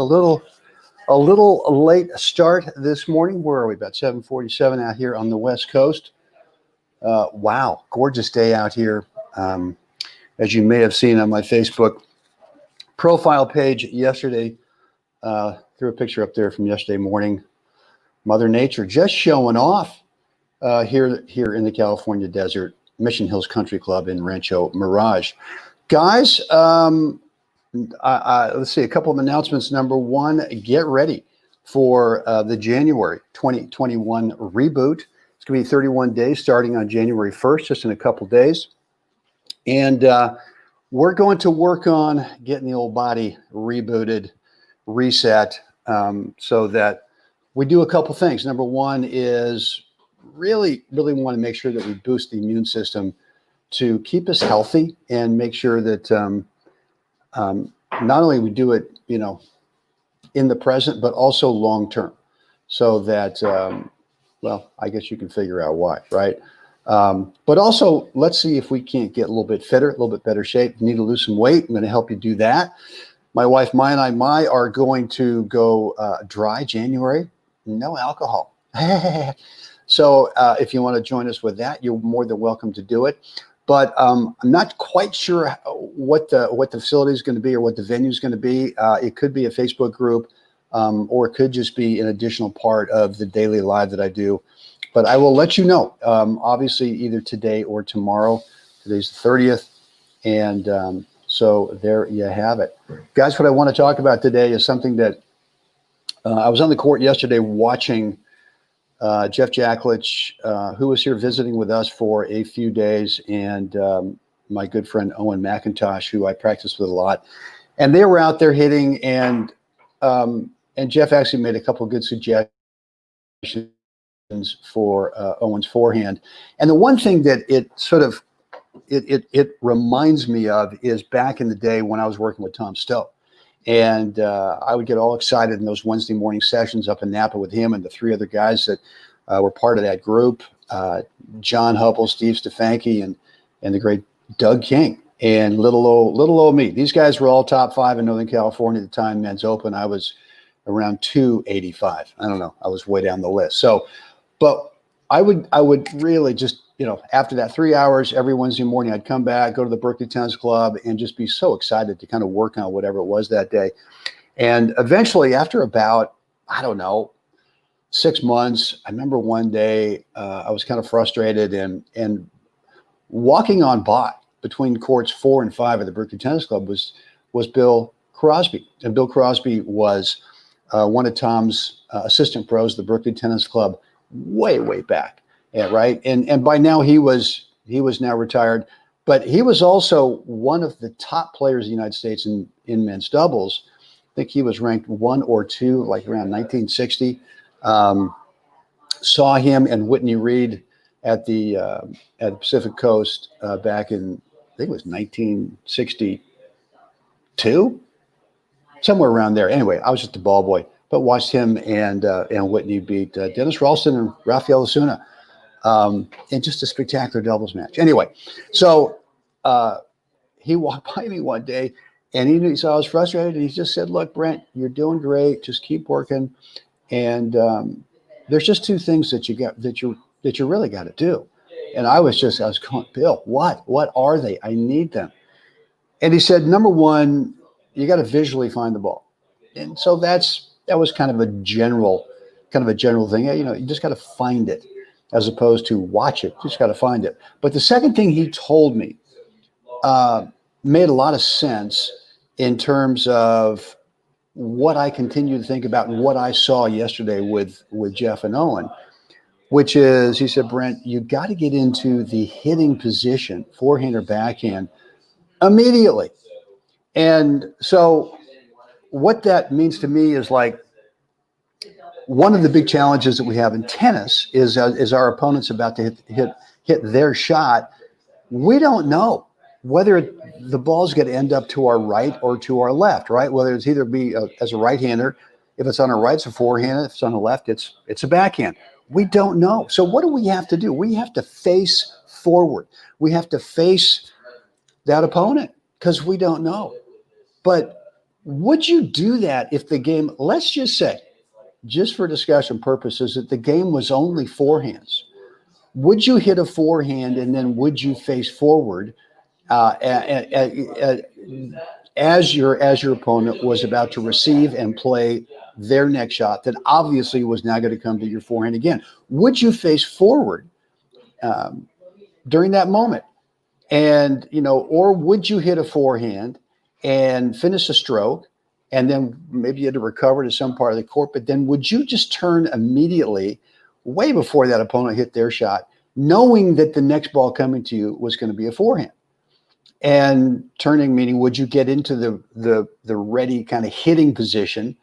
A little late start this morning. Where are we? About 7:47 out here on the West Coast. Wow, gorgeous day out here. As you may have seen on my Facebook profile page yesterday, threw a picture up there from yesterday morning. Mother Nature just showing off here in the California desert. Mission Hills Country Club in Rancho Mirage. Guys, let's see, a couple of announcements. Number one, get ready for the January 2021 reboot. It's going to be 31 days starting on January 1st, just in a couple days. And we're going to work on getting the old body rebooted, reset, so that we do a couple things. Number one is really want to make sure that we boost the immune system to keep us healthy and make sure that not only we do it, in the present, but also long term, so that, well, I guess you can figure out why, right? But also, let's see if we can't get a little bit fitter, a little bit better shape. You need to lose some weight. I'm going to help you do that. My wife, Mai, and I are going to go dry January, no alcohol. So if you want to join us with that, you're more than welcome to do it. But I'm not quite sure what the facility is going to be or what the venue is going to be. It could be a Facebook group, or it could just be an additional part of the daily live that I do. But I will let you know, obviously, either today or tomorrow. Today's the 30th. And so there you have it. Guys, what I want to talk about today is something that I was on the court yesterday watching Jeff Jacklich, who was here visiting with us for a few days, and my good friend Owen McIntosh, who I practice with a lot. And they were out there hitting, and Jeff actually made a couple of good suggestions for Owen's forehand. And the one thing that it reminds me of is back in the day when I was working with Tom Stowe. And I would get all excited in those Wednesday morning sessions up in Napa with him and the three other guys that were part of that group, John Hubble, Steve Stefanke, and the great Doug King, and little old me. These guys were all top 5 in Northern California at the time, men's open. I was around 285. I don't know. I was way down the list. So, but I would really just, after that 3 hours every Wednesday morning, I'd come back, go to the Berkeley Tennis Club, and just be so excited to kind of work on whatever it was that day. And eventually, after about, 6 months, I remember one day I was kind of frustrated, and walking on by between courts 4 and 5 of the Berkeley Tennis Club was Bill Crosby. And Bill Crosby was one of Tom's assistant pros at the Berkeley Tennis Club way back. Yeah, right. And by now he was now retired, but he was also one of the top players in the United States in men's doubles. I think he was ranked 1 or 2, like around 1960. Saw him and Whitney Reed at the Pacific Coast back in, I think it was 1962, somewhere around there. Anyway, I was just a ball boy, but watched him and Whitney beat Dennis Ralston and Rafael Osuna. In just a spectacular doubles match. Anyway, so he walked by me one day, and he saw I was frustrated, and he just said, "Look, Brent, you're doing great. Just keep working. And there's just 2 things that you really got to do." And I was going, "Bill, what are they? I need them." And he said, "Number one, you got to visually find the ball." And so that was kind of a general thing. You just got to find it, as opposed to watch it. You just got to find it. But the second thing he told me made a lot of sense in terms of what I continue to think about and what I saw yesterday with Jeff and Owen, which is, he said, "Brent, you got to get into the hitting position, forehand or backhand, immediately." And so what that means to me is, like, one of the big challenges that we have in tennis is our opponent's about to hit their shot. We don't know whether the ball's going to end up to our right or to our left, right? Whether it's either be as a right-hander, if it's on our right, it's a forehand. If it's on the left, it's a backhand. We don't know. So what do we have to do? We have to face forward. We have to face that opponent because we don't know. But would you do that if the game, let's just say, just for discussion purposes, that the game was only forehands? Would you hit a forehand and then would you face forward as your opponent was about to receive and play their next shot that obviously was now going to come to your forehand again? Would you face forward during that moment? And, or would you hit a forehand and finish a stroke and then maybe you had to recover to some part of the court, but then would you just turn immediately way before that opponent hit their shot, knowing that the next ball coming to you was going to be a forehand? And turning, meaning would you get into the ready kind of hitting position,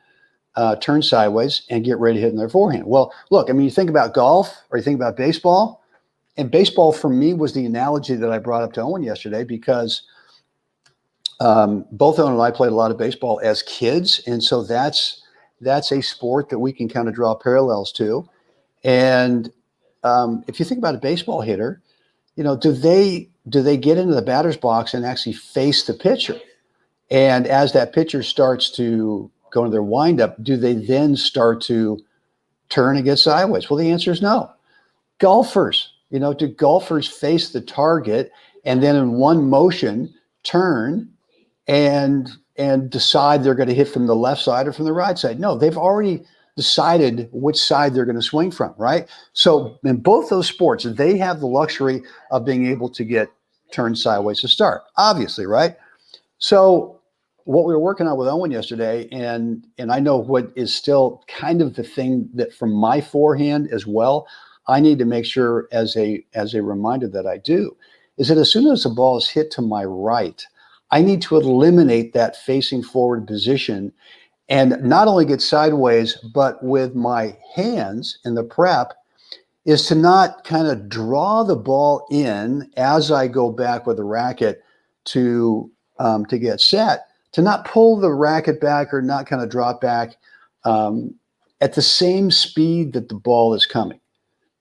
turn sideways and get ready to hit in their forehand? Well, look, I mean, you think about golf or you think about baseball, and baseball for me was the analogy that I brought up to Owen yesterday because both Owen and I played a lot of baseball as kids. And so that's a sport that we can kind of draw parallels to. And if you think about a baseball hitter, do they get into the batter's box and actually face the pitcher? And as that pitcher starts to go into their windup, do they then start to turn and get sideways? Well, the answer is no. Golfers, do golfers face the target and then in one motion turn and decide they're going to hit from the left side or from the right side? No, they've already decided which side they're going to swing from, right? So in both those sports, they have the luxury of being able to get turned sideways to start, obviously, right? So what we were working on with Owen yesterday, and I know what is still kind of the thing that from my forehand as well, I need to make sure as a reminder that I do, is that as soon as the ball is hit to my right, I need to eliminate that facing forward position and not only get sideways, but with my hands in the prep, is to not kind of draw the ball in as I go back with the racket to get set, to not pull the racket back or not kind of drop back at the same speed that the ball is coming.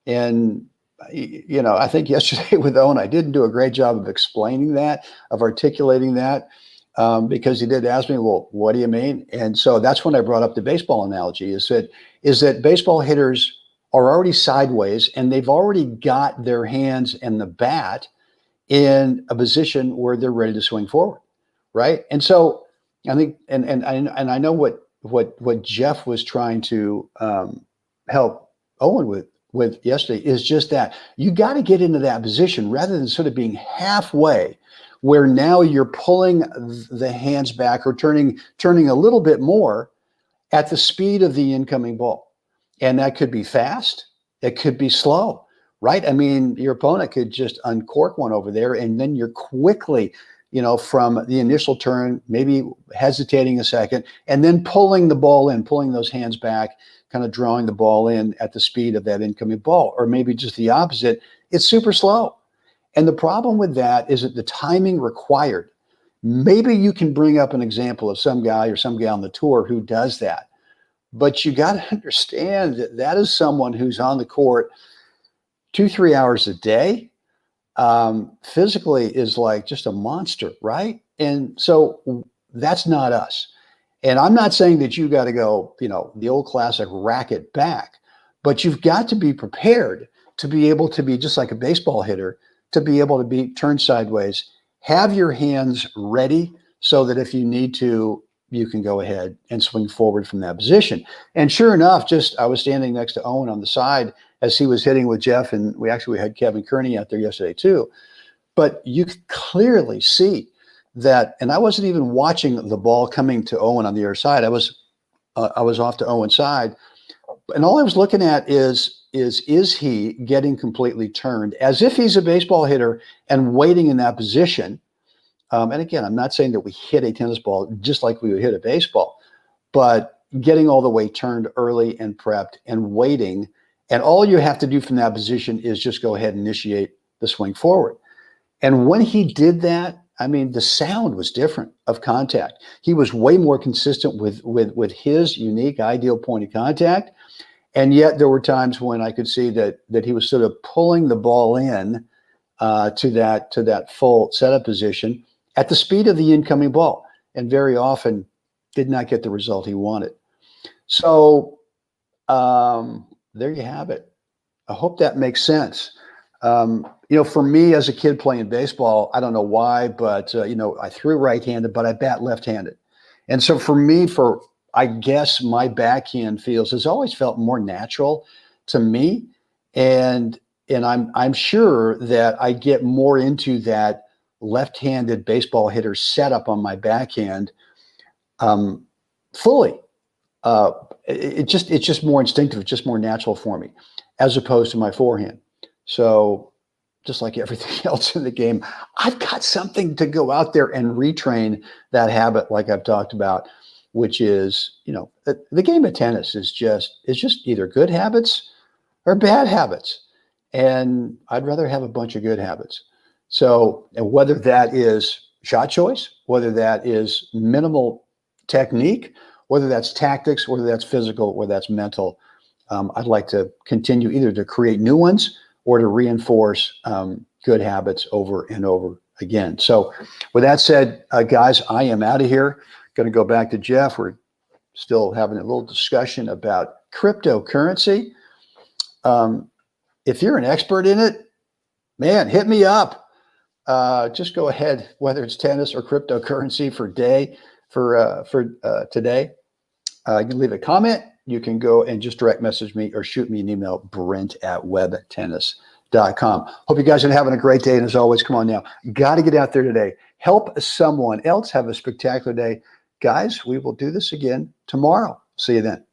And, I think yesterday with Owen, I didn't do a great job of explaining that, of articulating that. Because he did ask me, well, what do you mean? And so that's when I brought up the baseball analogy, is that baseball hitters are already sideways and they've already got their hands and the bat in a position where they're ready to swing forward, right? And so I think, and I know what Jeff was trying to help Owen with yesterday is just that you got to get into that position rather than sort of being halfway, where now you're pulling the hands back or turning a little bit more at the speed of the incoming ball. And that could be fast. It could be slow, right? I mean, your opponent could just uncork one over there and then you're quickly, from the initial turn, maybe hesitating a second and then pulling the ball in, pulling those hands back, kind of drawing the ball in at the speed of that incoming ball, or maybe just the opposite. It's super slow. And the problem with that is that the timing required, maybe you can bring up an example of some guy or some gal on the tour who does that, but you got to understand that that is someone who's on the court 2-3 hours a day, physically is like just a monster, right? And so that's not us. And I'm not saying that you got to go, the old classic racket back, but you've got to be prepared to be able to be just like a baseball hitter, to be able to be turned sideways, have your hands ready so that if you need to, you can go ahead and swing forward from that position. And sure enough, I was standing next to Owen on the side as he was hitting with Jeff, and we had Kevin Kearney out there yesterday too. But you could clearly see that, and I wasn't even watching the ball coming to Owen on the other side. I was off to Owen's side, and all I was looking at is he getting completely turned as if he's a baseball hitter and waiting in that position. And again, I'm not saying that we hit a tennis ball just like we would hit a baseball, but getting all the way turned early and prepped and waiting. And all you have to do from that position is just go ahead and initiate the swing forward. And when he did that, I mean, the sound was different of contact. He was way more consistent with his unique ideal point of contact. And yet there were times when I could see that he was sort of pulling the ball in to that full setup position at the speed of the incoming ball. And very often did not get the result he wanted. So there you have it. I hope that makes sense. For me as a kid playing baseball, I don't know why, but, I threw right-handed, but I bat left-handed. And so for me, I guess my backhand has always felt more natural to me. And I'm sure that I get more into that left-handed baseball hitter setup on my backhand fully. It's just more instinctive. It's just more natural for me as opposed to my forehand. So just like everything else in the game, I've got something to go out there and retrain that habit, like I've talked about, which is, the game of tennis is just either good habits or bad habits. And I'd rather have a bunch of good habits. So, and whether that is shot choice, whether that is minimal technique, whether that's tactics, whether that's physical, whether that's mental, I'd like to continue either to create new ones or to reinforce good habits over and over again. So with that said, guys, I am out of here. Going to go back to Jeff. We're still having a little discussion about cryptocurrency. If you're an expert in it, man, hit me up. Just go ahead, whether it's tennis or cryptocurrency for today. You can leave a comment. You can go and just direct message me or shoot me an email, brent@webtennis.com. Hope you guys are having a great day. And as always, come on now, got to get out there today. Help someone else have a spectacular day. Guys, we will do this again tomorrow. See you then.